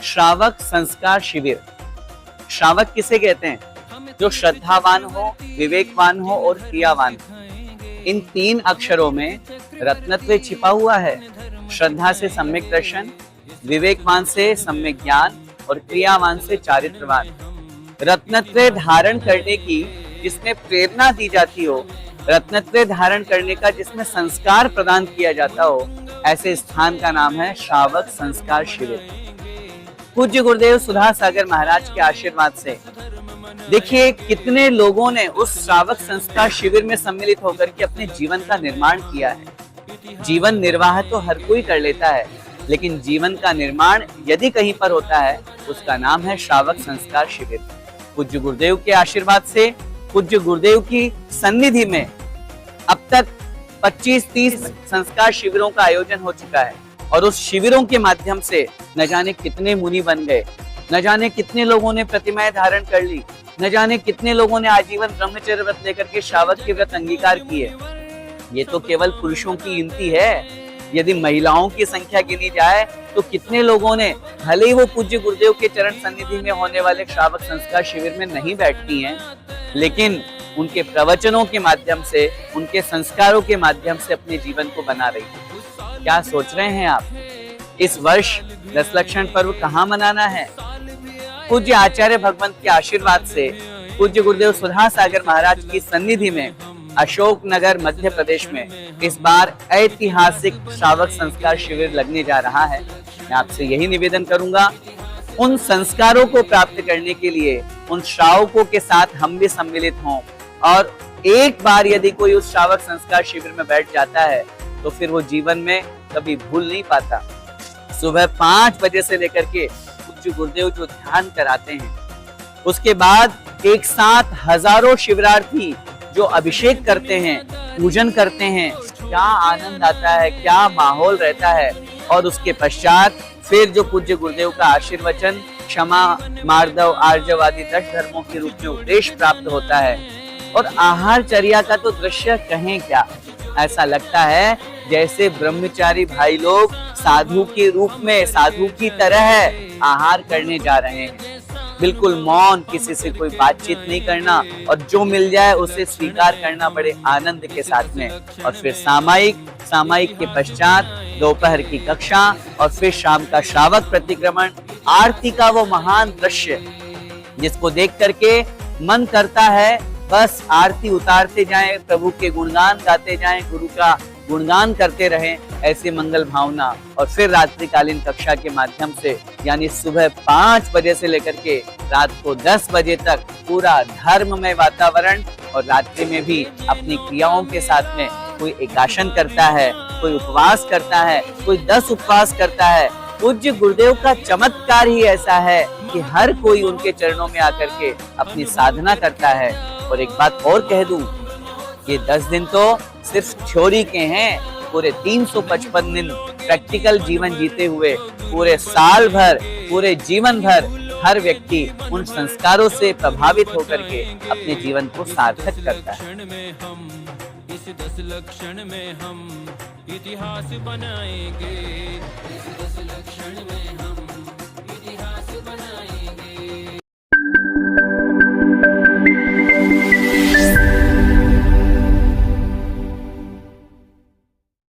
श्रावक संस्कार शिविर। श्रावक किसे कहते हैं? जो श्रद्धावान हो, विवेकवान हो और क्रियावान हो। इन 3 अक्षरों में रत्नत्व छिपा हुआ है। श्रद्धा से सम्यक दर्शन, विवेकवान से सम्यक ज्ञान और क्रियावान से चारित्रवान। रत्नत्व धारण करने की जिसमें प्रेरणा दी जाती हो, रत्नत्व धारण करने का जिसमें संस्कार प्रदान किया जाता हो, ऐसे स्थान का नाम है श्रावक संस्कार शिविर। पूज्य गुरुदेव सुधा सागर महाराज के आशीर्वाद से देखिए कितने लोगों ने उस श्रावक संस्कार शिविर में सम्मिलित होकर के अपने जीवन का निर्माण किया है। जीवन निर्वाह तो हर कोई कर लेता है, लेकिन जीवन का निर्माण यदि कहीं पर होता है उसका नाम है श्रावक संस्कार शिविर। पूज्य गुरुदेव के आशीर्वाद से, पूज्य गुरुदेव की सन्निधि में अब तक 25-30 संस्कार शिविरों का आयोजन हो चुका है और उस शिविरों के माध्यम से न जाने कितने मुनि बन गए, न जाने कितने लोगों ने प्रतिमाएं धारण कर ली, न जाने कितने लोगों ने आजीवन ब्रह्मचर्य व्रत लेकर के श्रावक के व्रत अंगीकार किए। ये तो केवल पुरुषों की गिनती है। यदि महिलाओं की संख्या गिनी जाए तो कितने लोगों ने, भले ही वो पूज्य गुरुदेव के चरण सन्निधि में होने वाले श्रावक संस्कार शिविर में नहीं बैठती हैं, लेकिन उनके प्रवचनों के माध्यम से, उनके संस्कारों के माध्यम से अपने जीवन को बना रही है। क्या सोच रहे हैं आप? इस वर्ष दशलक्षण पर्व कहाँ मनाना है? पूज्य आचार्य भगवंत के आशीर्वाद से पूज्य गुरुदेव सुधा सागर महाराज की सन्निधि में अशोक नगर मध्य प्रदेश में इस बार ऐतिहासिक श्रावक संस्कार शिविर लगने जा रहा है। मैं आपसे यही निवेदन करूंगा, उन संस्कारों को प्राप्त करने के लिए उन श्रावकों के साथ हम भी सम्मिलित हों और एक बार यदि कोई उस श्रावक संस्कार शिविर में बैठ जाता है तो फिर वो जीवन में कभी भूल नहीं पाता। सुबह 5 बजे से लेकर के पूज्य गुरुदेव जो ध्यान कराते हैं, उसके बाद एक साथ हजारों शिविरार्थी जो अभिषेक करते हैं, पूजन करते हैं, क्या आनंद आता है, क्या माहौल रहता है। और उसके पश्चात फिर जो पूज्य गुरुदेव का आशीर्वचन, क्षमा, मार्दव, आर्जव आदि 10 धर्मों के रूप में उपदेश प्राप्त होता है। और आहारचर्या का तो दृश्य कहें क्या, ऐसा लगता है जैसे ब्रह्मचारी भाई लोग साधु के रूप में, साधु की तरह आहार करने जा रहे हैं। बिल्कुल मौन, किसी से कोई बातचीत नहीं करना और जो मिल जाए उसे स्वीकार करना बड़े आनंद के साथ में। और फिर सामायिक के पश्चात दोपहर की कक्षा और फिर शाम का श्रावक प्रतिक्रमण, आरती का वो महान दृश्य जिसको देख करके मन करता है बस आरती उतारते जाएं, प्रभु के गुणगान गाते जाएं, गुरु का गुणगान करते रहें, ऐसी मंगल भावना। और फिर रात्रिकालीन कक्षा के माध्यम से यानी सुबह 5 बजे से लेकर के रात को 10 बजे तक पूरा धर्ममय वातावरण। और रात्रि में भी अपनी क्रियाओं के साथ में कोई एकाशन करता है, कोई उपवास करता है, कोई 10 उपवास करता है। पूज्य गुरुदेव का चमत्कार ही ऐसा है कि हर कोई उनके चरणों में आकर के अपनी साधना करता है। और एक बात और कह दूं, ये 10 दिन तो सिर्फ थ्योरी के हैं, पूरे 355 दिन प्रैक्टिकल जीवन जीते हुए पूरे साल भर, पूरे जीवन भर हर व्यक्ति उन संस्कारों से प्रभावित होकर के अपने जीवन को सार्थक करता है। इस 10 लक्षण में हम इतिहास बनाएंगे, इस 10 लक्षण में हम